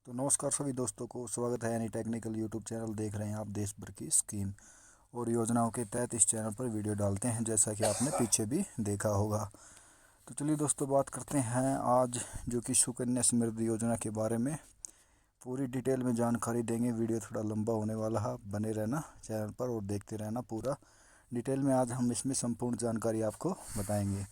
तो नमस्कार सभी दोस्तों को स्वागत है यानी टेक्निकल यूट्यूब चैनल देख रहे हैं आप। देश भर की स्कीम और योजनाओं के तहत इस चैनल पर वीडियो डालते हैं, जैसा कि आपने पीछे भी देखा होगा। तो चलिए दोस्तों, बात करते हैं आज जो कि सुकन्या समृद्धि योजना के बारे में पूरी डिटेल में जानकारी देंगे। वीडियो थोड़ा लंबा होने वाला है, बने रहना चैनल पर और देखते रहना पूरा डिटेल में। आज हम इसमें संपूर्ण जानकारी आपको बताएंगे।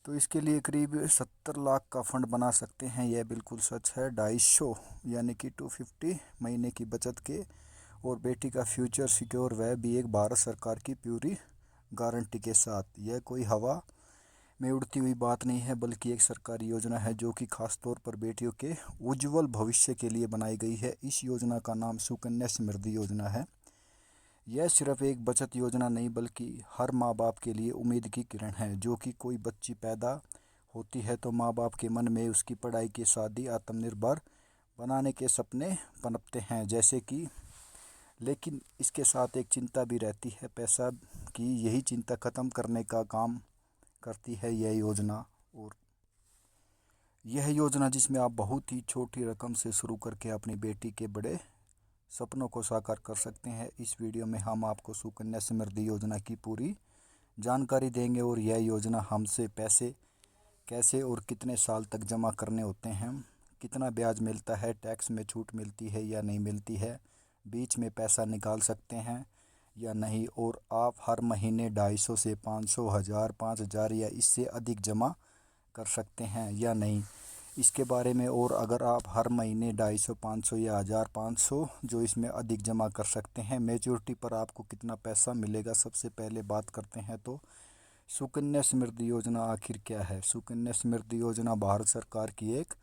तो इसके लिए करीब 70 लाख का फंड बना सकते हैं, यह बिल्कुल सच है। 250 यानी कि 250 महीने की बचत के और बेटी का फ्यूचर सिक्योर, वह भी एक भारत सरकार की पूरी गारंटी के साथ। यह कोई हवा में उड़ती हुई बात नहीं है, बल्कि एक सरकारी योजना है जो कि खास तौर पर बेटियों के उज्जवल भविष्य के लिए बनाई गई है। इस योजना का नाम सुकन्या समृद्धि योजना है। यह सिर्फ एक बचत योजना नहीं, बल्कि हर माँ बाप के लिए उम्मीद की किरण है। जो कि कोई बच्ची पैदा होती है तो माँ बाप के मन में उसकी पढ़ाई की, शादी, आत्मनिर्भर बनाने के सपने पनपते हैं जैसे कि। लेकिन इसके साथ एक चिंता भी रहती है, पैसा की। यही चिंता खत्म करने का काम करती है यह योजना। और यह योजना जिसमें आप बहुत ही छोटी रकम से शुरू करके अपनी बेटी के बड़े सपनों को साकार कर सकते हैं। इस वीडियो में हम आपको सुकन्या समृद्धि योजना की पूरी जानकारी देंगे और यह योजना हमसे पैसे कैसे और कितने साल तक जमा करने होते हैं, कितना ब्याज मिलता है, टैक्स में छूट मिलती है या नहीं मिलती है, बीच में पैसा निकाल सकते हैं या नहीं, और आप हर महीने 250 से 500, 1000, 5000 या इससे अधिक जमा कर सकते हैं या नहीं, इसके बारे में। और अगर आप हर महीने 250, 500 या 1000, 500 जो इसमें अधिक जमा कर सकते हैं, मेच्योरिटी पर आपको कितना पैसा मिलेगा। सबसे पहले बात करते हैं तो सुकन्या समृद्धि योजना आखिर क्या है। सुकन्या समृद्धि योजना भारत सरकार की एक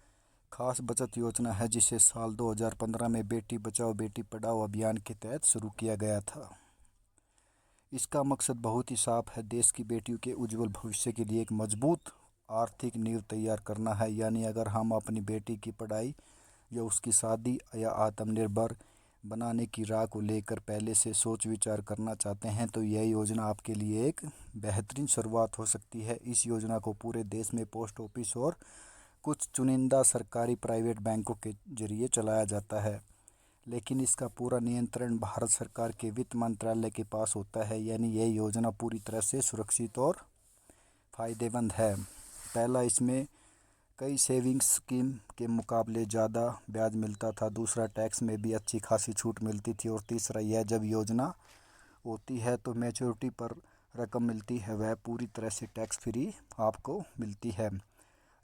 खास बचत योजना है, जिसे साल 2015 में बेटी बचाओ बेटी पढ़ाओ अभियान के तहत शुरू किया गया था। इसका मकसद बहुत ही साफ है, देश की बेटियों के उज्जवल भविष्य के लिए एक मजबूत आर्थिक नींव तैयार करना है। यानी अगर हम अपनी बेटी की पढ़ाई या उसकी शादी या आत्मनिर्भर बनाने की राह को लेकर पहले से सोच विचार करना चाहते हैं, तो यह योजना आपके लिए एक बेहतरीन शुरुआत हो सकती है। इस योजना को पूरे देश में पोस्ट ऑफिस और कुछ चुनिंदा सरकारी प्राइवेट बैंकों के जरिए चलाया जाता है, लेकिन इसका पूरा नियंत्रण भारत सरकार के वित्त मंत्रालय के पास होता है। यानी यह योजना पूरी तरह से सुरक्षित और फ़ायदेमंद है। पहला, इसमें कई सेविंग्स स्कीम के मुकाबले ज़्यादा ब्याज मिलता था। दूसरा, टैक्स में भी अच्छी खासी छूट मिलती थी। और तीसरा, यह जब योजना होती है तो मैच्योरिटी पर रकम मिलती है, वह पूरी तरह से टैक्स फ्री आपको मिलती है।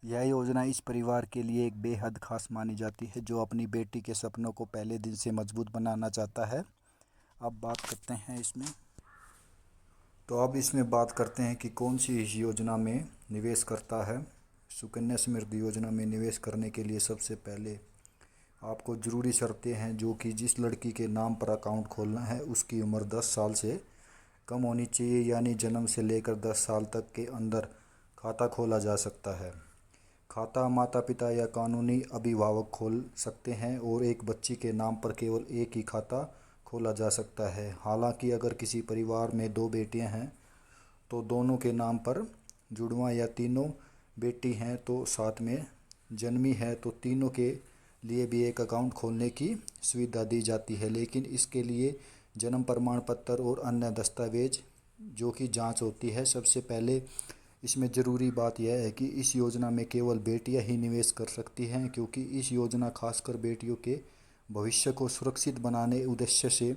यह योजना इस परिवार के लिए एक बेहद खास मानी जाती है जो अपनी बेटी के सपनों को पहले दिन से मजबूत बनाना चाहता है। अब बात करते हैं इसमें। तो अब इसमें बात करते हैं कि कौन सी इस योजना में निवेश करता है। सुकन्या समृद्धि योजना में निवेश करने के लिए सबसे पहले आपको ज़रूरी शर्तें हैं, जो कि जिस लड़की के नाम पर अकाउंट खोलना है उसकी उम्र 10 साल से कम होनी चाहिए। यानी जन्म से लेकर 10 साल तक के अंदर खाता खोला जा सकता है। खाता माता पिता या कानूनी अभिभावक खोल सकते हैं और एक बच्ची के नाम पर केवल एक ही खाता खोला जा सकता है। हालांकि अगर किसी परिवार में दो बेटियां हैं तो दोनों के नाम पर जुड़वा, या तीनों बेटी हैं तो साथ में जन्मी है तो तीनों के लिए भी एक अकाउंट खोलने की सुविधा दी जाती है। लेकिन इसके लिए जन्म प्रमाण पत्र और अन्य दस्तावेज जो कि जांच होती है। सबसे पहले इसमें ज़रूरी बात यह है कि इस योजना में केवल बेटियां ही निवेश कर सकती हैं, क्योंकि इस योजना खासकर बेटियों के भविष्य को सुरक्षित बनाने उद्देश्य से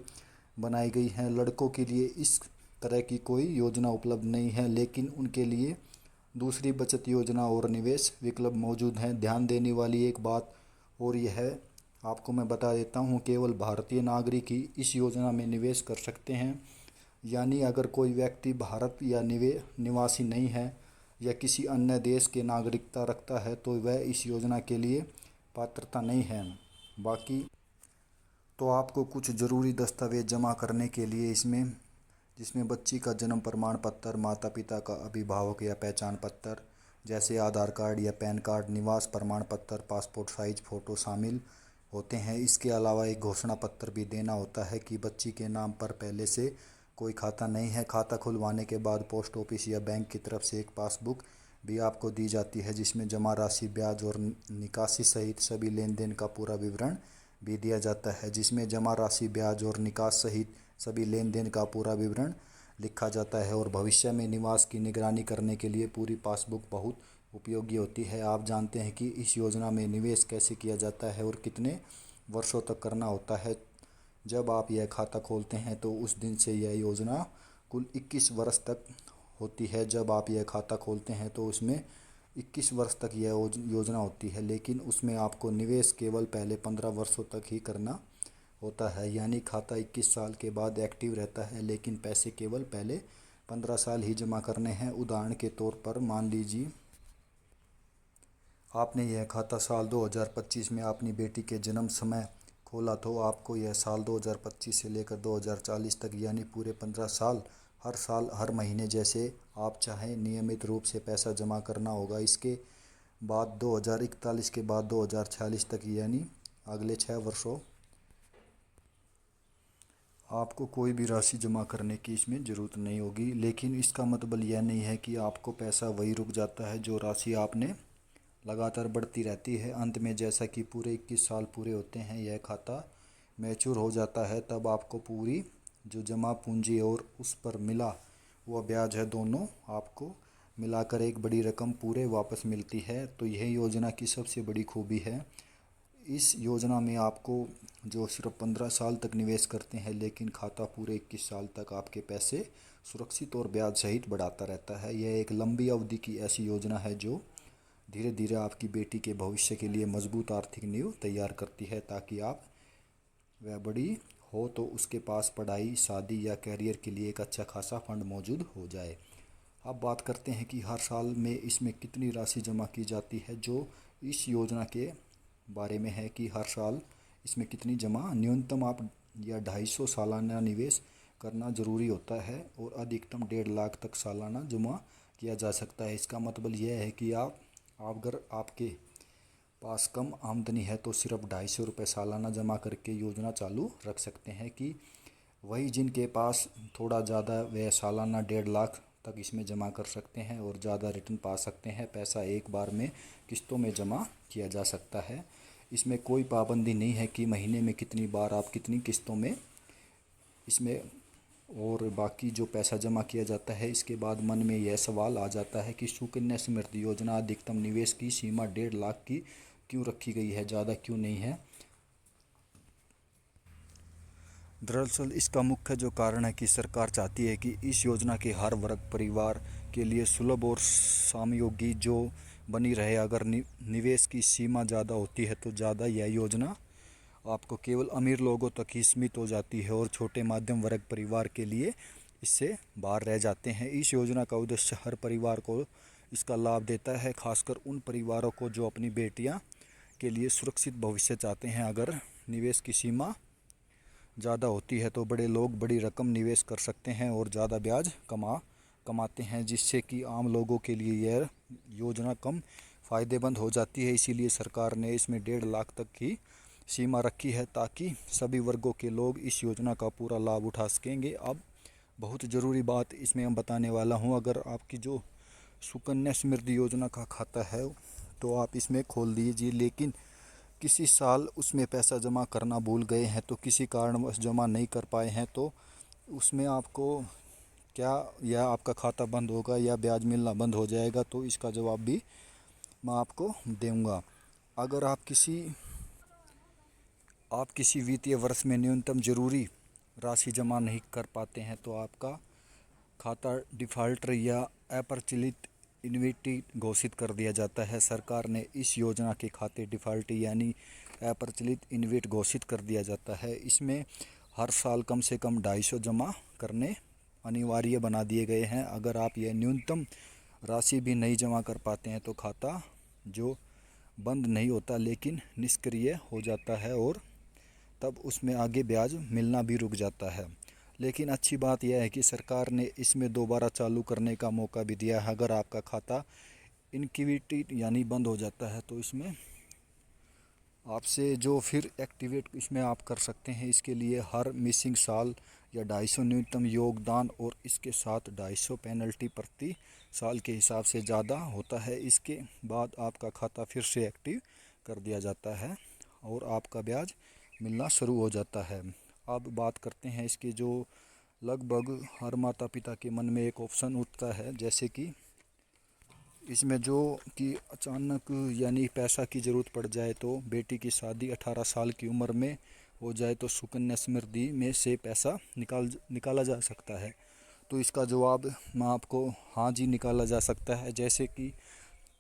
बनाई गई है। लड़कों के लिए इस तरह की कोई योजना उपलब्ध नहीं है, लेकिन उनके लिए दूसरी बचत योजना और निवेश विकल्प मौजूद हैं। ध्यान देने वाली एक बात और यह है, आपको मैं बता देता हूँ, केवल भारतीय नागरिक ही इस योजना में निवेश कर सकते हैं। यानी अगर कोई व्यक्ति भारत या निवासी नहीं है या किसी अन्य देश के नागरिकता रखता है तो वह इस योजना के लिए पात्रता नहीं है। बाकी तो आपको कुछ ज़रूरी दस्तावेज़ जमा करने के लिए इसमें, जिसमें बच्ची का जन्म प्रमाण पत्र, माता पिता का अभिभावक या पहचान पत्र जैसे आधार कार्ड या पैन कार्ड, निवास प्रमाण पत्र, पासपोर्ट साइज फ़ोटो शामिल होते हैं। इसके अलावा एक घोषणा पत्र भी देना होता है कि बच्ची के नाम पर पहले से कोई खाता नहीं है। खाता खुलवाने के बाद पोस्ट ऑफिस या बैंक की तरफ से एक पासबुक भी आपको दी जाती है, जिसमें जमा राशि, ब्याज और निकासी सहित सभी लेन देन का पूरा विवरण भी दिया जाता है। जिसमें जमा राशि, ब्याज और निकास सहित सभी लेन देन का पूरा विवरण लिखा जाता है। और भविष्य में निवास की निगरानी करने के लिए पूरी पासबुक बहुत उपयोगी होती है। आप जानते हैं कि इस योजना में निवेश कैसे किया जाता है और कितने वर्षों तक करना होता है। जब आप यह खाता खोलते हैं तो उस दिन से यह योजना कुल 21 वर्ष तक होती है। जब आप यह खाता खोलते हैं तो उसमें 21 वर्ष तक यह योजना होती है, लेकिन उसमें आपको निवेश केवल पहले 15 वर्षों तक ही करना होता है। यानी खाता 21 साल के बाद एक्टिव रहता है, लेकिन पैसे केवल पहले 15 साल ही जमा करने हैं। उदाहरण के तौर पर मान लीजिए आपने यह खाता साल 2025 में अपनी बेटी के जन्म समय खोला, तो आपको यह साल 2025 से लेकर 2040 तक यानी पूरे 15 साल हर महीने जैसे आप चाहें नियमित रूप से पैसा जमा करना होगा। इसके बाद 2041 के बाद 2046 तक यानी अगले 6 वर्षों आपको कोई भी राशि जमा करने की इसमें ज़रूरत नहीं होगी। लेकिन इसका मतलब यह नहीं है कि आपको पैसा वही रुक जाता है, जो राशि आपने लगातार बढ़ती रहती है। अंत में जैसा कि पूरे 21 साल पूरे होते हैं, यह खाता मैच्योर हो जाता है, तब आपको पूरी जो जमा पूंजी और उस पर मिला हुआ ब्याज है, दोनों आपको मिलाकर एक बड़ी रकम पूरे वापस मिलती है। तो यह योजना की सबसे बड़ी खूबी है। इस योजना में आपको जो सिर्फ 15 साल तक निवेश करते हैं, लेकिन खाता पूरे 21 साल तक आपके पैसे सुरक्षित और ब्याज सहित बढ़ाता रहता है। यह एक लंबी अवधि की ऐसी योजना है जो धीरे धीरे आपकी बेटी के भविष्य के लिए मजबूत आर्थिक नींव तैयार करती है, ताकि आप वह बड़ी हो तो उसके पास पढ़ाई, शादी या करियर के लिए एक अच्छा खासा फंड मौजूद हो जाए। अब बात करते हैं कि हर साल में इसमें कितनी राशि जमा की जाती है। जो इस योजना के बारे में है कि हर साल इसमें कितनी जमा न्यूनतम आप या 250 सालाना निवेश करना ज़रूरी होता है और अधिकतम 1.5 लाख तक सालाना जमा किया जा सकता है। इसका मतलब यह है कि आप अगर आपके पास कम आमदनी है तो सिर्फ 250 रुपये सालाना जमा करके योजना चालू रख सकते हैं। कि वही जिनके पास थोड़ा ज़्यादा वह सालाना 1.5 लाख तक इसमें जमा कर सकते हैं और ज़्यादा रिटर्न पा सकते हैं। पैसा एक बार में किस्तों में जमा किया जा सकता है। इसमें कोई पाबंदी नहीं है कि महीने में कितनी बार आप कितनी किस्तों में इसमें और बाकी जो पैसा जमा किया जाता है। इसके बाद मन में यह सवाल आ जाता है कि सुकन्या समृद्धि योजना अधिकतम निवेश की सीमा 1.5 लाख की क्यों रखी गई है, ज़्यादा क्यों नहीं है। दरअसल इसका मुख्य जो कारण है कि सरकार चाहती है कि इस योजना के हर वर्ग परिवार के लिए सुलभ और समयोगी जो बनी रहे। अगर निवेश की सीमा ज़्यादा होती है तो ज़्यादा यह योजना आपको केवल अमीर लोगों तक ही सीमित हो जाती है और छोटे मध्यम वर्ग परिवार के लिए इससे बाहर रह जाते हैं। इस योजना का उद्देश्य हर परिवार को इसका लाभ देता है, खासकर उन परिवारों को जो अपनी बेटियां के लिए सुरक्षित भविष्य चाहते हैं। अगर निवेश की सीमा ज़्यादा होती है तो बड़े लोग बड़ी रकम निवेश कर सकते हैं और ज़्यादा ब्याज कमाते हैं, जिससे कि आम लोगों के लिए यह योजना कम फ़ायदेमंद हो जाती है। इसीलिए सरकार ने इसमें 1.5 लाख तक की सीमा रखी है, ताकि सभी वर्गों के लोग इस योजना का पूरा लाभ उठा सकेंगे। अब बहुत ज़रूरी बात इसमें मैं बताने वाला हूँ। अगर आपकी जो सुकन्या समृद्धि योजना का खाता है तो आप इसमें खोल दीजिए, लेकिन किसी साल उसमें पैसा जमा करना भूल गए हैं तो किसी कारणवश जमा नहीं कर पाए हैं, तो उसमें आपको क्या या आपका खाता बंद होगा या ब्याज मिलना बंद हो जाएगा, तो इसका जवाब भी मैं आपको दूंगा। अगर आप किसी वित्तीय वर्ष में न्यूनतम जरूरी राशि जमा नहीं कर पाते हैं तो आपका खाता डिफ़ॉल्टर या अप्रचलित इन्विटी घोषित कर दिया जाता है। सरकार ने इस योजना के खाते डिफ़ॉल्ट यानी अप्रचलित इन्विट घोषित कर दिया जाता है। इसमें हर साल कम से कम 250 जमा करने अनिवार्य बना दिए गए हैं। अगर आप यह न्यूनतम राशि भी नहीं जमा कर पाते हैं तो खाता जो बंद नहीं होता लेकिन निष्क्रिय हो जाता है और तब उसमें आगे ब्याज मिलना भी रुक जाता है। लेकिन अच्छी बात यह है कि सरकार ने इसमें दोबारा चालू करने का मौका भी दिया है। अगर आपका खाता इनएक्टिवेट यानी बंद हो जाता है तो इसमें आपसे जो फिर एक्टिवेट इसमें आप कर सकते हैं। इसके लिए हर मिसिंग साल या 250 न्यूनतम योगदान और इसके साथ 250 पेनल्टी प्रति साल के हिसाब से ज़्यादा होता है। इसके बाद आपका खाता फिर से एक्टिव कर दिया जाता है और आपका ब्याज मिलना शुरू हो जाता है। अब बात करते हैं इसके जो लगभग हर माता पिता के मन में एक ऑप्शन उठता है, जैसे कि इसमें जो कि अचानक यानी पैसा की ज़रूरत पड़ जाए, तो बेटी की शादी 18 साल की उम्र में हो जाए तो सुकन्या समृद्धि में से पैसा निकाला जा सकता है। तो इसका जवाब मैं आपको हाँ जी निकाला जा सकता है। जैसे कि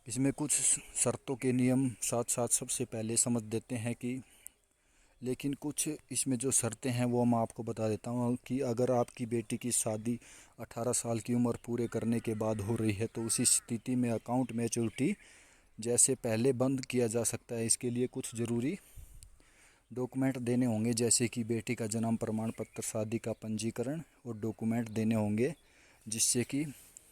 इसमें कुछ शर्तों के नियम साथ साथ सबसे पहले समझ देते हैं कि लेकिन कुछ इसमें जो शर्तें हैं वो मैं आपको बता देता हूँ कि अगर आपकी बेटी की शादी 18 साल की उम्र पूरे करने के बाद हो रही है तो उसी स्थिति में अकाउंट मैच्योरिटी जैसे पहले बंद किया जा सकता है। इसके लिए कुछ ज़रूरी डॉक्यूमेंट देने होंगे, जैसे कि बेटी का जन्म प्रमाण पत्र, शादी का पंजीकरण और डॉक्यूमेंट देने होंगे, जिससे कि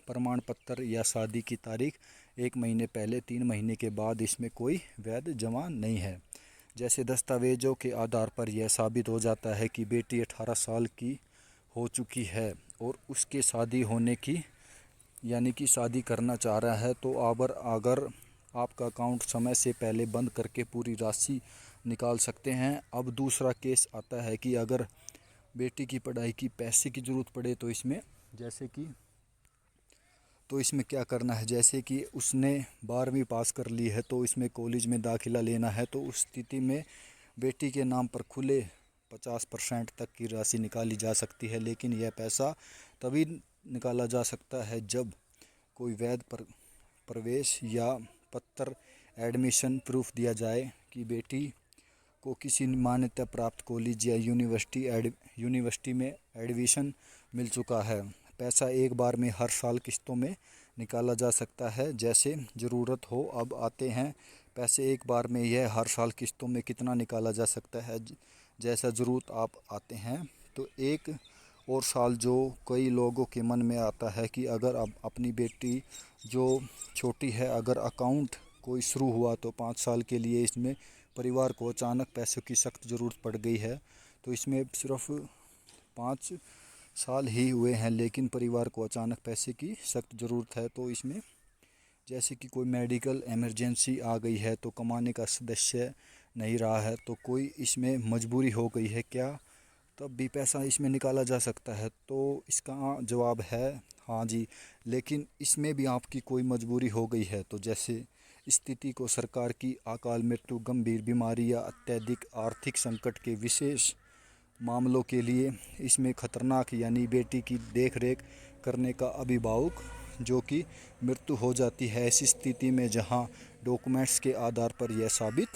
प्रमाण पत्र या शादी की तारीख 1 महीने पहले 3 महीने के बाद इसमें कोई वैध जमा नहीं है। जैसे दस्तावेज़ों के आधार पर यह साबित हो जाता है कि बेटी 18 साल की हो चुकी है और उसके शादी होने की यानी कि शादी करना चाह रहा है, तो अगर आपका अकाउंट समय से पहले बंद करके पूरी राशि निकाल सकते हैं। अब दूसरा केस आता है कि अगर बेटी की पढ़ाई की पैसे की ज़रूरत पड़े तो इसमें क्या करना है। जैसे कि उसने 12वीं पास कर ली है तो इसमें कॉलेज में दाखिला लेना है, तो उस स्थिति में बेटी के नाम पर खुले 50% तक की राशि निकाली जा सकती है। लेकिन यह पैसा तभी निकाला जा सकता है जब कोई वैध प्रवेश या पत्र एडमिशन प्रूफ दिया जाए कि बेटी को किसी मान्यता प्राप्त कॉलेज या यूनिवर्सिटी में एडमिशन मिल चुका है। पैसा एक बार में हर साल किस्तों में निकाला जा सकता है, जैसे ज़रूरत हो। अब आते हैं पैसे एक बार में यह हर साल किस्तों में कितना निकाला जा सकता है, जैसा ज़रूरत आप आते हैं। तो एक और साल जो कई लोगों के मन में आता है कि अगर अब अपनी बेटी जो छोटी है, अगर अकाउंट कोई शुरू हुआ तो 5 साल के लिए इसमें परिवार को अचानक पैसों की सख्त ज़रूरत पड़ गई है। तो इसमें सिर्फ 5 साल ही हुए हैं लेकिन परिवार को अचानक पैसे की सख्त ज़रूरत है। तो इसमें जैसे कि कोई मेडिकल इमरजेंसी आ गई है, तो कमाने का सदस्य नहीं रहा है, तो कोई इसमें मजबूरी हो गई है क्या, तब भी पैसा इसमें निकाला जा सकता है। तो इसका जवाब है हाँ जी। लेकिन इसमें भी आपकी कोई मजबूरी हो गई है, तो जैसे स्थिति को सरकार की अकाल मृत्यु, गंभीर बीमारी या अत्यधिक आर्थिक संकट के विशेष मामलों के लिए इसमें खतरनाक यानी बेटी की देखरेख करने का अभिभावक जो कि मृत्यु हो जाती है। ऐसी स्थिति में जहां डॉक्यूमेंट्स के आधार पर यह साबित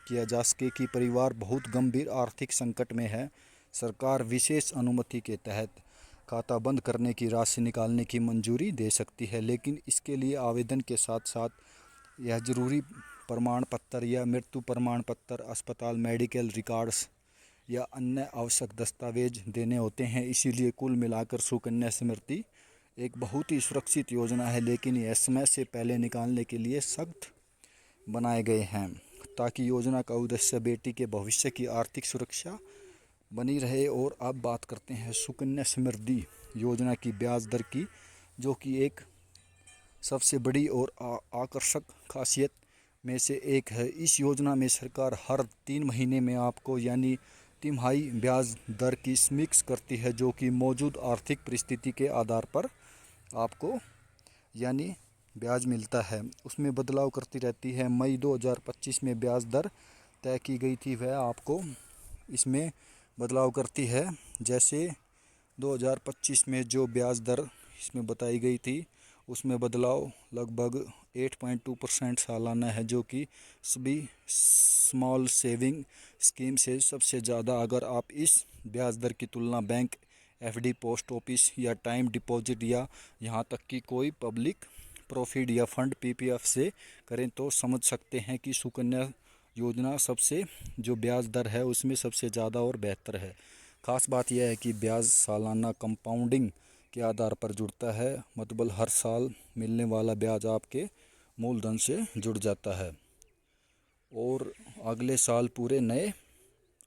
किया जा सके कि परिवार बहुत गंभीर आर्थिक संकट में है, सरकार विशेष अनुमति के तहत खाता बंद करने की राशि निकालने की मंजूरी दे सकती है। लेकिन इसके लिए आवेदन के साथ साथ यह ज़रूरी प्रमाण पत्र या मृत्यु प्रमाण पत्र, अस्पताल मेडिकल रिकॉर्ड्स या अन्य आवश्यक दस्तावेज देने होते हैं। इसीलिए कुल मिलाकर सुकन्या समृद्धि एक बहुत ही सुरक्षित योजना है, लेकिन यह समय से पहले निकालने के लिए सख्त बनाए गए हैं ताकि योजना का उद्देश्य बेटी के भविष्य की आर्थिक सुरक्षा बनी रहे। और अब बात करते हैं सुकन्या समृद्धि योजना की ब्याज दर की, जो कि एक सबसे बड़ी और आकर्षक खासियत में से एक है। इस योजना में सरकार हर 3 महीने में आपको यानी तिमाही ब्याज दर की समीक्षा करती है, जो कि मौजूद आर्थिक परिस्थिति के आधार पर आपको यानी ब्याज मिलता है, उसमें बदलाव करती रहती है। मई 2025 में ब्याज दर तय की गई थी, वह आपको इसमें बदलाव करती है। जैसे 2025 में जो ब्याज दर इसमें बताई गई थी उसमें बदलाव लगभग 8.2% सालाना है, जो कि सभी स्मॉल सेविंग स्कीम से सबसे ज़्यादा। अगर आप इस ब्याज दर की तुलना बैंक, एफडी, पोस्ट ऑफिस या टाइम डिपॉजिट या यहाँ तक कि कोई पब्लिक प्रॉफिट या फंड पीपीएफ से करें तो समझ सकते हैं कि सुकन्या योजना सबसे जो ब्याज दर है उसमें सबसे ज़्यादा और बेहतर है। ख़ास बात यह है कि ब्याज सालाना कंपाउंडिंग के आधार पर जुड़ता है, मतलब हर साल मिलने वाला ब्याज आपके मूलधन से जुड़ जाता है और अगले साल पूरे नए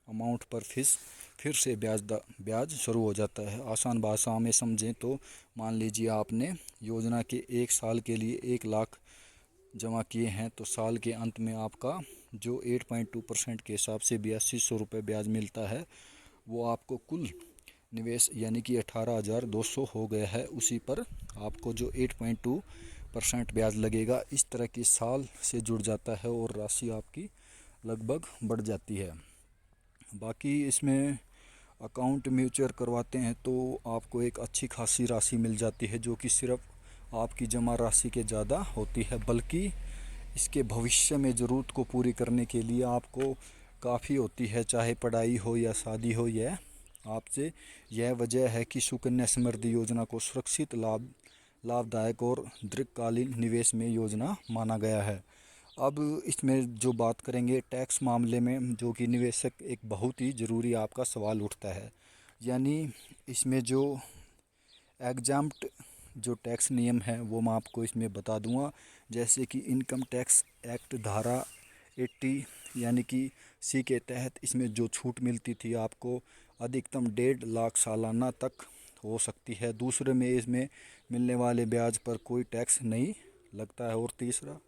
अमाउंट पर फिर से ब्याज शुरू हो जाता है। आसान भाषा में समझें तो मान लीजिए आपने योजना के 1 साल के लिए 1 लाख जमा किए हैं, तो साल के अंत में आपका जो 8.2% के हिसाब से 8200 रुपये ब्याज मिलता है, वो आपको कुल निवेश यानी कि 18,200 हो गया है, उसी पर आपको जो 8.2% ब्याज लगेगा, इस तरह की साल से जुड़ जाता है और राशि आपकी लगभग बढ़ जाती है। बाकी इसमें अकाउंट म्यूचुअल करवाते हैं तो आपको एक अच्छी खासी राशि मिल जाती है, जो कि सिर्फ आपकी जमा राशि के ज़्यादा होती है, बल्कि इसके भविष्य में ज़रूरत को पूरी करने के लिए आपको काफ़ी होती है, चाहे पढ़ाई हो या शादी हो। आपसे यह वजह है कि सुकन्या समृद्धि योजना को सुरक्षित लाभदायक और दीर्घकालीन निवेश में योजना माना गया है। अब इसमें जो बात करेंगे टैक्स मामले में, जो कि निवेशक एक बहुत ही ज़रूरी आपका सवाल उठता है, यानी इसमें जो एग्जाम्प्ट जो टैक्स नियम है वो मैं आपको इसमें बता दूंगा। जैसे कि इनकम टैक्स एक्ट धारा 80 यानी कि सी के तहत इसमें जो छूट मिलती थी आपको, अधिकतम 1.5 लाख सालाना तक हो सकती है। दूसरे में इसमें मिलने वाले ब्याज पर कोई टैक्स नहीं लगता है। और तीसरा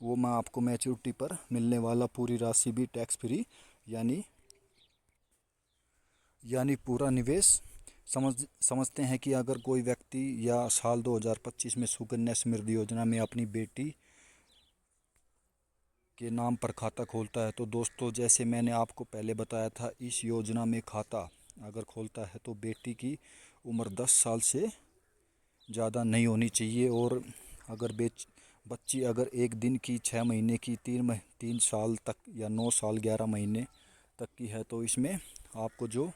वो मैं आपको मैच्योरिटी पर मिलने वाला पूरी राशि भी टैक्स फ्री यानी पूरा निवेश समझते हैं कि अगर कोई व्यक्ति या साल 2025 में सुकन्या समृद्धि योजना में अपनी बेटी के नाम पर खाता खोलता है, तो दोस्तों जैसे मैंने आपको पहले बताया था, इस योजना में खाता अगर खोलता है तो बेटी की उम्र 10 साल से ज़्यादा नहीं होनी चाहिए। और अगर बच्ची अगर 1 दिन की, 6 महीने की, 3 साल तक या 9 साल 11 महीने तक की है, तो इसमें आपको जो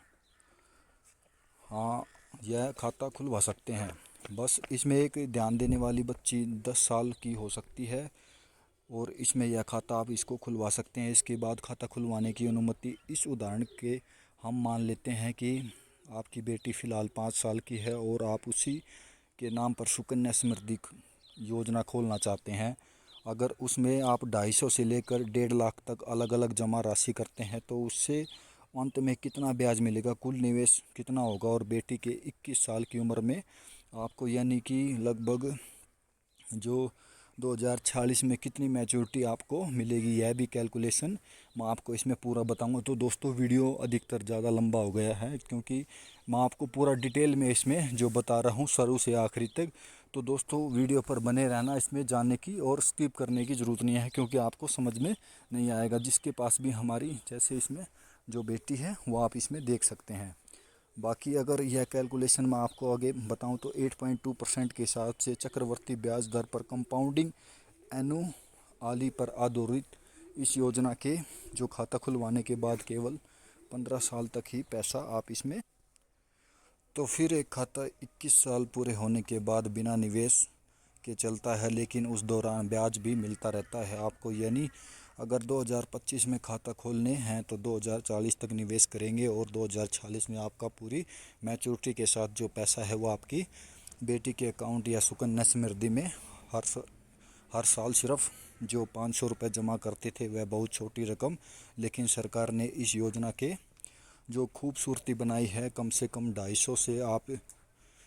यह खाता खुलवा सकते हैं। बस इसमें एक ध्यान देने वाली, बच्ची 10 साल की हो सकती है और इसमें यह खाता आप इसको खुलवा सकते हैं। इसके बाद खाता खुलवाने की अनुमति, इस उदाहरण के हम मान लेते हैं कि आपकी बेटी फ़िलहाल 5 साल की है और आप उसी के नाम पर सुकन्या समृद्धि योजना खोलना चाहते हैं। अगर उसमें आप 250 से लेकर 1.5 लाख तक अलग अलग जमा राशि करते हैं, तो उससे अंत में कितना ब्याज मिलेगा, कुल निवेश कितना होगा, और बेटी के 21 साल की उम्र में आपको यानी कि लगभग जो 2046 में कितनी मैच्योरिटी आपको मिलेगी, यह भी कैलकुलेशन मैं आपको इसमें पूरा बताऊंगा। तो दोस्तों वीडियो अधिकतर ज़्यादा लंबा हो गया है, क्योंकि मैं आपको पूरा डिटेल में इसमें जो बता रहा हूँ शुरू से आखिरी तक। तो दोस्तों वीडियो पर बने रहना, इसमें जाने की और स्किप करने की ज़रूरत नहीं है, क्योंकि आपको समझ में नहीं आएगा। जिसके पास भी हमारी जैसे इसमें जो बेटी है वो आप इसमें देख सकते हैं। बाकी अगर यह कैलकुलेशन मैं आपको आगे बताऊं तो 8.2% के हिसाब से चक्रवर्ती ब्याज दर पर कंपाउंडिंग एनुअली पर आधारित इस योजना के जो खाता खुलवाने के बाद केवल 15 साल तक ही पैसा आप इसमें, तो फिर एक खाता 21 साल पूरे होने के बाद बिना निवेश के चलता है, लेकिन उस दौरान ब्याज भी मिलता रहता है आपको। यानी अगर 2025 में खाता खोलने हैं तो 2040 तक निवेश करेंगे और 2046 में आपका पूरी मैच्योरिटी के साथ जो पैसा है वो आपकी बेटी के अकाउंट या सुकन्या समृद्धि में हर साल सिर्फ जो 500 रुपये जमा करते थे वह बहुत छोटी रकम, लेकिन सरकार ने इस योजना के जो खूबसूरती बनाई है, कम से कम 250 से आप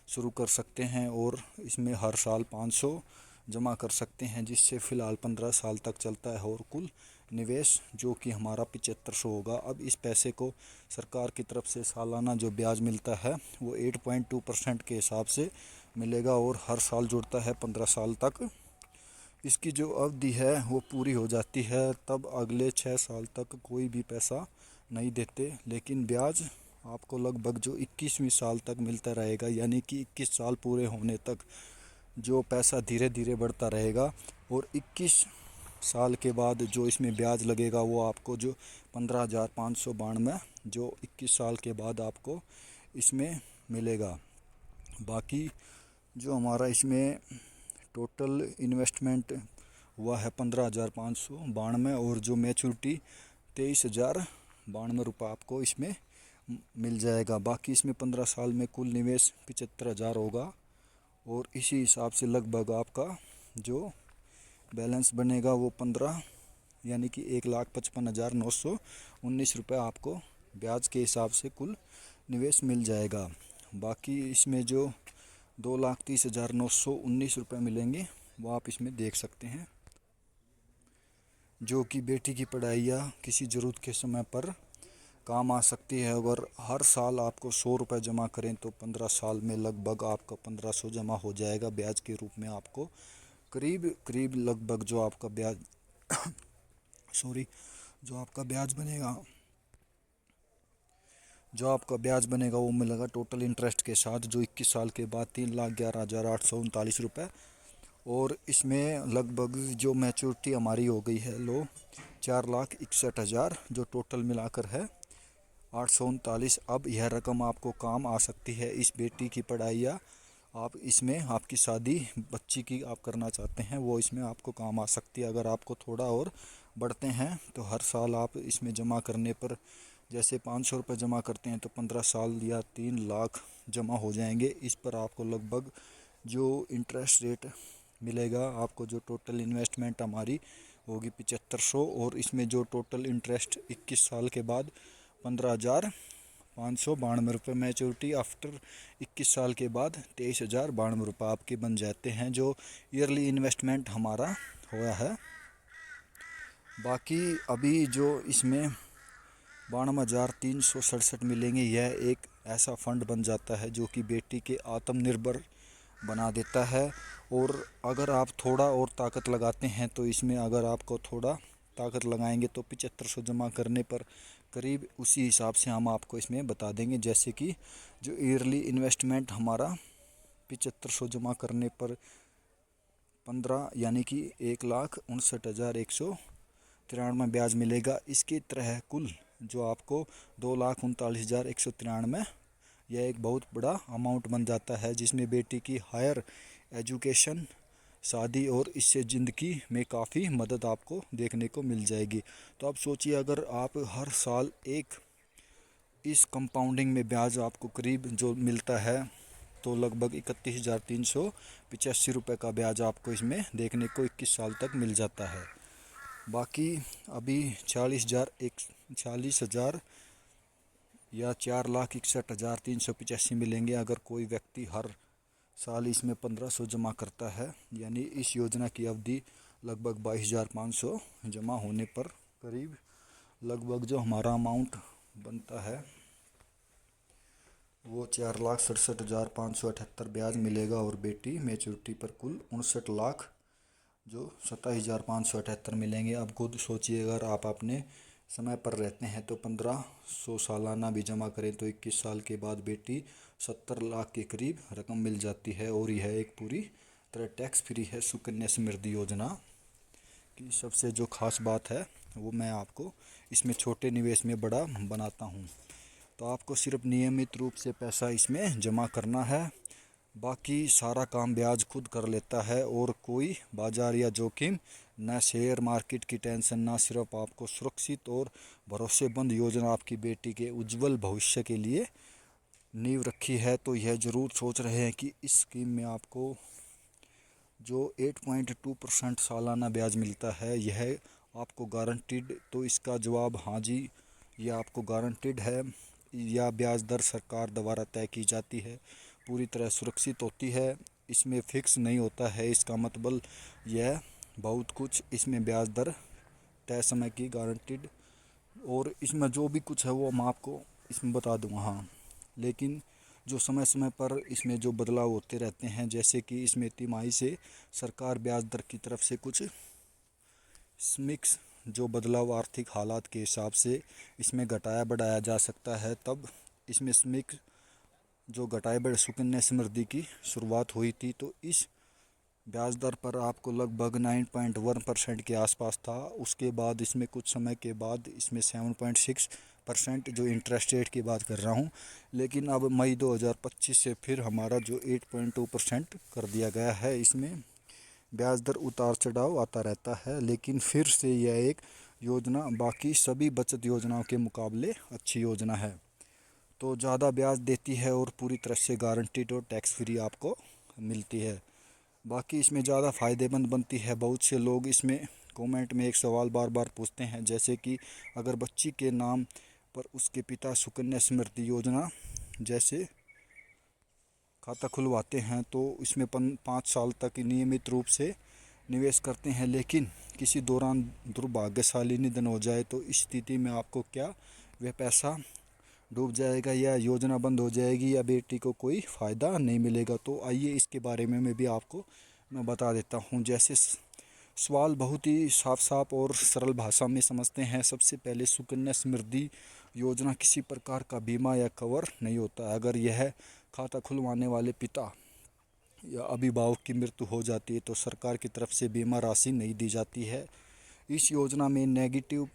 शुरू कर सकते हैं और इसमें हर साल 500 जमा कर सकते हैं, जिससे फ़िलहाल 15 साल तक चलता है और कुल निवेश जो कि हमारा 7500 होगा। अब इस पैसे को सरकार की तरफ से सालाना जो ब्याज मिलता है वो 8.2% के हिसाब से मिलेगा और हर साल जुड़ता है 15 साल तक। इसकी जो अवधि है वो पूरी हो जाती है, तब अगले 6 साल तक कोई भी पैसा नहीं देते, लेकिन ब्याज आपको लगभग जो 21वीं साल तक मिलता रहेगा, यानी कि 21 साल पूरे होने तक जो पैसा धीरे धीरे बढ़ता रहेगा। और 21 साल के बाद जो इसमें ब्याज लगेगा वो आपको जो 15,592 जो 21 साल के बाद आपको इसमें मिलेगा। बाकी जो हमारा इसमें टोटल इन्वेस्टमेंट हुआ है 15,592 और जो मैच्योरिटी 23,092 रुपये आपको इसमें मिल जाएगा। बाकी इसमें 15 साल में कुल निवेश 75,000 होगा और इसी हिसाब से लगभग आपका जो बैलेंस बनेगा वो 15 यानी कि 1,55,919 रुपये आपको ब्याज के हिसाब से कुल निवेश मिल जाएगा। बाकी इसमें जो 2,30,919 रुपये मिलेंगे वो आप इसमें देख सकते हैं, जो कि बेटी की पढ़ाई या किसी ज़रूरत के समय पर काम आ सकती है। अगर हर साल आपको 100 रुपये जमा करें तो 15 साल में लगभग आपका 1500 जमा हो जाएगा ब्याज के रूप में। आपको करीब करीब लगभग जो आपका ब्याज बनेगा वो मिलेगा टोटल इंटरेस्ट के साथ, जो 21 साल के बाद 3,11,839 रुपये। और इसमें लगभग जो मैच्योरिटी हमारी हो गई है 4,61,000, जो टोटल मिलाकर है 839। अब यह रकम आपको काम आ सकती है इस बेटी की पढ़ाई या आप इसमें आपकी शादी बच्ची की आप करना चाहते हैं वो इसमें आपको काम आ सकती है। अगर आपको थोड़ा और बढ़ते हैं तो हर साल आप इसमें जमा करने पर, जैसे 500 रुपये जमा करते हैं तो 15 साल या 3 लाख जमा हो जाएंगे। इस पर आपको लगभग जो इंटरेस्ट रेट मिलेगा, आपको जो टोटल इन्वेस्टमेंट हमारी होगी 7500, और इसमें जो टोटल इंटरेस्ट 21 साल के बाद 15,592 रुपये, मैच्योरिटी आफ्टर 21 साल के बाद 23,092 रुपये आपके बन जाते हैं, जो ईयरली इन्वेस्टमेंट हमारा हुआ है। बाकी अभी जो इसमें 92,367 मिलेंगे, यह एक ऐसा फंड बन जाता है जो कि बेटी के आत्मनिर्भर बना देता है। और अगर आप थोड़ा और ताकत लगाते हैं तो इसमें अगर आपको थोड़ा ताकत लगाएंगे तो 7500 जमा करने पर करीब उसी हिसाब से हम आपको इसमें बता देंगे। जैसे कि जो ईयरली इन्वेस्टमेंट हमारा 7500 जमा करने पर 15 यानी कि 1,59,193 ब्याज मिलेगा। इसकी तरह कुल जो आपको 2,39,193, यह एक बहुत बड़ा अमाउंट बन जाता है, जिसमें बेटी की हायर एजुकेशन, शादी और इससे ज़िंदगी में काफ़ी मदद आपको देखने को मिल जाएगी। तो आप सोचिए, अगर आप हर साल एक इस कंपाउंडिंग में ब्याज आपको करीब जो मिलता है तो लगभग 31,385 रुपये का ब्याज आपको इसमें देखने को 21 साल तक मिल जाता है। बाकी अभी 40,000 या 4,61,385 मिलेंगे अगर कोई व्यक्ति हर साल इसमें 1500 जमा करता है। यानी इस योजना की अवधि लगभग 22,500 जमा होने पर करीब लगभग जो हमारा अमाउंट बनता है वो 4,67,578 ब्याज मिलेगा। और बेटी मैच्योरिटी पर कुल 59,00,000 जो 27,578 मिलेंगे। अब खुद सोचिए, अगर आप अपने समय पर रहते हैं तो 1500 सालाना भी जमा करें तो 21 साल के बाद बेटी 70 लाख के करीब रकम मिल जाती है। और यह एक पूरी तरह टैक्स फ्री है। सुकन्या समृद्धि योजना की सबसे जो खास बात है वो मैं आपको इसमें छोटे निवेश में बड़ा बनाता हूँ। तो आपको सिर्फ नियमित रूप से पैसा इसमें जमा करना है, बाकी सारा काम ब्याज खुद कर लेता है। और कोई बाजार या जोखिम, न शेयर मार्केट की टेंशन, ना, सिर्फ आपको सुरक्षित और भरोसेमंद योजना आपकी बेटी के उज्जवल भविष्य के लिए नींव रखी है। तो यह ज़रूर सोच रहे हैं कि इस स्कीम में आपको जो 8.2% सालाना ब्याज मिलता है यह आपको गारंटीड, तो इसका जवाब हाँ जी, यह आपको गारंटीड है। या ब्याज दर सरकार द्वारा तय की जाती है, पूरी तरह सुरक्षित होती है, इसमें फिक्स नहीं होता है। इसका मतलब यह बहुत कुछ इसमें ब्याज दर तय समय की गारंटीड, और इसमें जो भी कुछ है वो मैं आपको इसमें बता दूंगा। हाँ, लेकिन जो समय समय पर इसमें जो बदलाव होते रहते हैं, जैसे कि इसमें तिमाही से सरकार ब्याज दर की तरफ से कुछ मिक्स जो बदलाव आर्थिक हालात के हिसाब से इसमें घटाया बढ़ाया जा सकता है। तब इसमें स्मिक जो घटाए बढ़े सुकन्या समृद्धि की शुरुआत हुई थी, तो इस ब्याज दर पर आपको लगभग 9.1% के आसपास था। उसके बाद इसमें कुछ समय के बाद इसमें 7.6% जो इंटरेस्ट रेट की बात कर रहा हूँ, लेकिन अब मई 2025 से फिर हमारा जो 8.2% कर दिया गया है। इसमें ब्याज दर उतार चढ़ाव आता रहता है, लेकिन फिर से यह एक योजना बाकी सभी बचत योजनाओं के मुकाबले अच्छी योजना है। तो ज़्यादा ब्याज देती है और पूरी तरह से गारंटीड और टैक्स फ्री आपको मिलती है। बाकी इसमें ज़्यादा फ़ायदेमंद बनती है। बहुत से लोग इसमें कमेंट में एक सवाल बार बार पूछते हैं, जैसे कि अगर बच्ची के नाम पर उसके पिता सुकन्या समृद्धि योजना जैसे खाता खुलवाते हैं तो इसमें 5 साल तक नियमित रूप से निवेश करते हैं, लेकिन किसी दौरान दुर्भाग्यशाली निधन हो जाए तो इस स्थिति में आपको क्या वह पैसा डूब जाएगा या योजना बंद हो जाएगी या बेटी को कोई फ़ायदा नहीं मिलेगा। तो आइए इसके बारे में मैं भी आपको मैं बता देता हूँ। जैसे सवाल बहुत ही साफ साफ और सरल भाषा में समझते हैं। सबसे पहले सुकन्या समृद्धि योजना किसी प्रकार का बीमा या कवर नहीं होता। अगर यह खाता खुलवाने वाले पिता या अभिभावक की मृत्यु हो जाती है तो सरकार की तरफ से बीमा राशि नहीं दी जाती है। इस योजना में नेगेटिव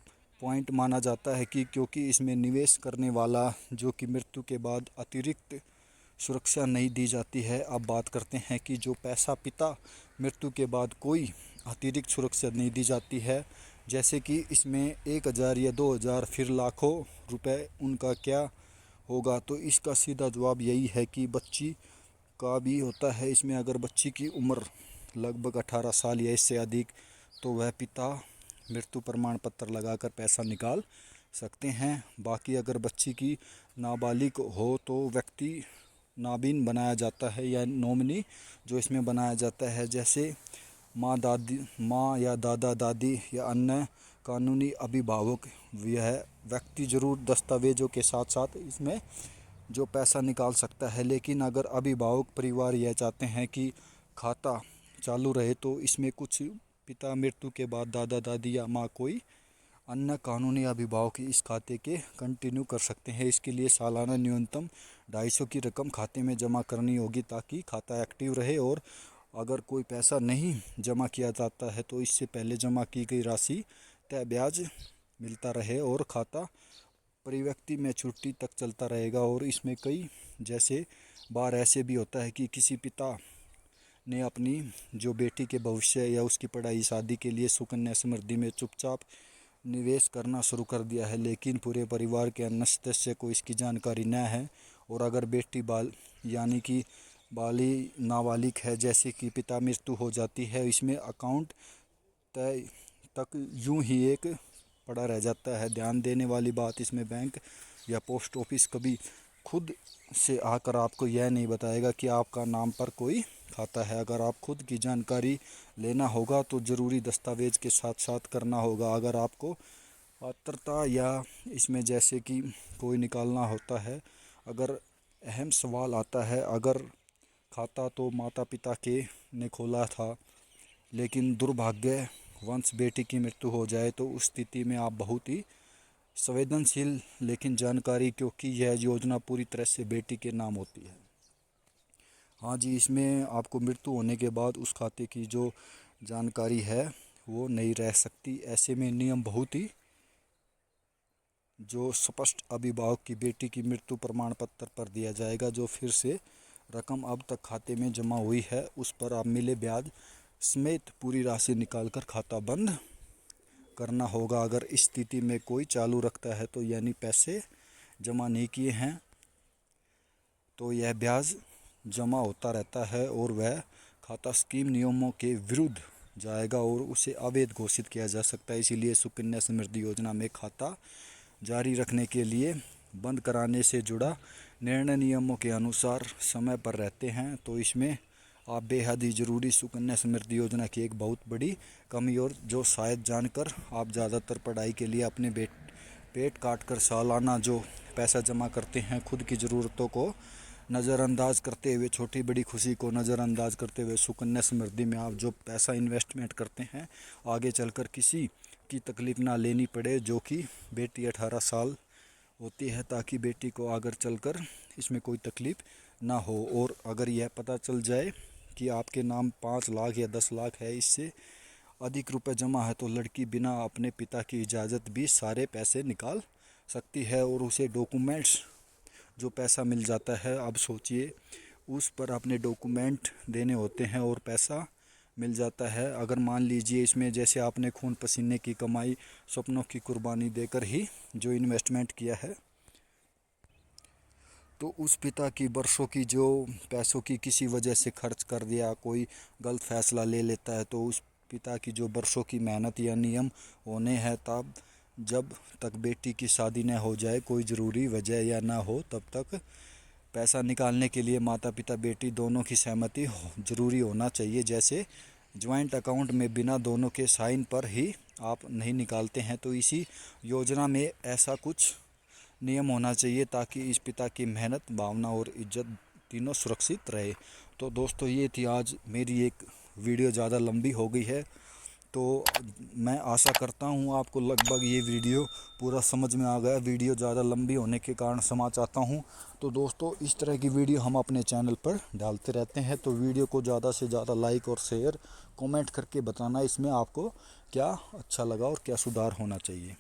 पॉइंट माना जाता है कि क्योंकि इसमें निवेश करने वाला जो कि मृत्यु के बाद अतिरिक्त सुरक्षा नहीं दी जाती है। अब बात करते हैं कि जो पैसा पिता मृत्यु के बाद कोई अतिरिक्त सुरक्षा नहीं दी जाती है, जैसे कि इसमें 1,000 या 2,000 फिर लाखों रुपए, उनका क्या होगा। तो इसका सीधा जवाब यही है कि बच्ची का भी होता है इसमें। अगर बच्ची की उम्र लगभग 18 साल या इससे अधिक तो वह पिता मृत्यु प्रमाण पत्र लगाकर पैसा निकाल सकते हैं। बाकी अगर बच्ची की नाबालिग हो तो व्यक्ति नाबीन बनाया जाता है या नॉमिनी जो इसमें बनाया जाता है, जैसे माँ या दादा दादी या अन्य कानूनी अभिभावक। यह व्यक्ति जरूर दस्तावेजों के साथ साथ इसमें जो पैसा निकाल सकता है, लेकिन अगर अभिभावक परिवार यह चाहते हैं कि खाता चालू रहे तो इसमें कुछ पिता मृत्यु के बाद दादा दादी या माँ कोई अन्य कानूनी अभिभावक इस खाते के कंटिन्यू कर सकते हैं। इसके लिए सालाना न्यूनतम 250 की रकम खाते में जमा करनी होगी ताकि खाता एक्टिव रहे, और अगर कोई पैसा नहीं जमा किया जाता है तो इससे पहले जमा की गई राशि तय ब्याज मिलता रहे और खाता परिव्यक्ति मैच्योरिटी तक चलता रहेगा। और इसमें कई जैसे बार ऐसे भी होता है कि किसी पिता ने अपनी जो बेटी के भविष्य या उसकी पढ़ाई शादी के लिए सुकन्या समृद्धि में चुपचाप निवेश करना शुरू कर दिया है, लेकिन पूरे परिवार के अन्य सदस्य को इसकी जानकारी न है। और अगर बेटी यानी कि नाबालिग है, जैसे कि पिता मृत्यु हो जाती है, इसमें अकाउंट तय तक यूं ही एक पड़ा रह जाता है। ध्यान देने वाली बात, इसमें बैंक या पोस्ट ऑफिस कभी खुद से आकर आपको यह नहीं बताएगा कि आपका नाम पर कोई खाता है। अगर आप खुद की जानकारी लेना होगा तो ज़रूरी दस्तावेज के साथ साथ करना होगा। अगर आपको पात्रता या इसमें जैसे कि कोई निकालना होता है, अगर अहम सवाल आता है, अगर खाता तो माता पिता के ने खोला था लेकिन दुर्भाग्यवश बेटी की मृत्यु हो जाए तो उस स्थिति में आप बहुत ही संवेदनशील लेकिन जानकारी, क्योंकि यह योजना पूरी तरह से बेटी के नाम होती है। हाँ जी, इसमें आपको मृत्यु होने के बाद उस खाते की जो जानकारी है वो नहीं रह सकती। ऐसे में नियम बहुत ही जो स्पष्ट अभिभावक की बेटी की मृत्यु प्रमाण पत्र पर दिया जाएगा। जो फिर से रकम अब तक खाते में जमा हुई है उस पर आप मिले ब्याज समेत पूरी राशि निकालकर खाता बंद करना होगा। अगर इस स्थिति में कोई चालू रखता है तो यानी पैसे जमा नहीं किए हैं तो यह ब्याज जमा होता रहता है और वह खाता स्कीम नियमों के विरुद्ध जाएगा और उसे अवैध घोषित किया जा सकता है। इसीलिए सुकन्या समृद्धि योजना में खाता जारी रखने के लिए बंद कराने से जुड़ा निर्णय नियमों के अनुसार समय पर रहते हैं। तो इसमें आप बेहद ही ज़रूरी सुकन्या समृद्धि योजना की एक बहुत बड़ी कमी, और जो शायद जानकर आप ज़्यादातर पढ़ाई के लिए अपने पेट काट कर सालाना जो पैसा जमा करते हैं, खुद की ज़रूरतों को नज़रअंदाज करते हुए, छोटी बड़ी खुशी को नज़रअंदाज करते हुए सुकन्या समृद्धि में आप जो पैसा इन्वेस्टमेंट करते हैं, आगे चलकर किसी की तकलीफ़ ना लेनी पड़े। जो कि बेटी 18 साल होती है ताकि बेटी को आगे चलकर इसमें कोई तकलीफ़ ना हो। और अगर यह पता चल जाए कि आपके नाम 5 लाख या 10 लाख है, इससे अधिक रुपए जमा है, तो लड़की बिना अपने पिता की इजाज़त भी सारे पैसे निकाल सकती है और उसे डॉक्यूमेंट्स जो पैसा मिल जाता है, अब सोचिए उस पर अपने डॉक्यूमेंट देने होते हैं और पैसा मिल जाता है। अगर मान लीजिए इसमें जैसे आपने खून पसीने की कमाई, सपनों की कुर्बानी देकर ही जो इन्वेस्टमेंट किया है, तो उस पिता की वर्षों की जो पैसों की किसी वजह से खर्च कर दिया, कोई गलत फैसला ले लेता है, तो उस पिता की जो वर्षों की मेहनत या नियम होने हैं तब जब तक बेटी की शादी न हो जाए, कोई ज़रूरी वजह या ना हो, तब तक पैसा निकालने के लिए माता पिता बेटी दोनों की सहमति ज़रूरी होना चाहिए। जैसे ज्वाइंट अकाउंट में बिना दोनों के साइन पर ही आप नहीं निकालते हैं, तो इसी योजना में ऐसा कुछ नियम होना चाहिए ताकि इस पिता की मेहनत, भावना और इज्जत तीनों सुरक्षित रहे। तो दोस्तों, ये थी आज मेरी एक वीडियो। ज़्यादा लंबी हो गई है, तो मैं आशा करता हूँ आपको लगभग ये वीडियो पूरा समझ में आ गया। वीडियो ज़्यादा लंबी होने के कारण क्षमा चाहता हूँ। तो दोस्तों, इस तरह की वीडियो हम अपने चैनल पर डालते रहते हैं, तो वीडियो को ज़्यादा से ज़्यादा लाइक और शेयर, कमेंट करके बताना इसमें आपको क्या अच्छा लगा और क्या सुधार होना चाहिए।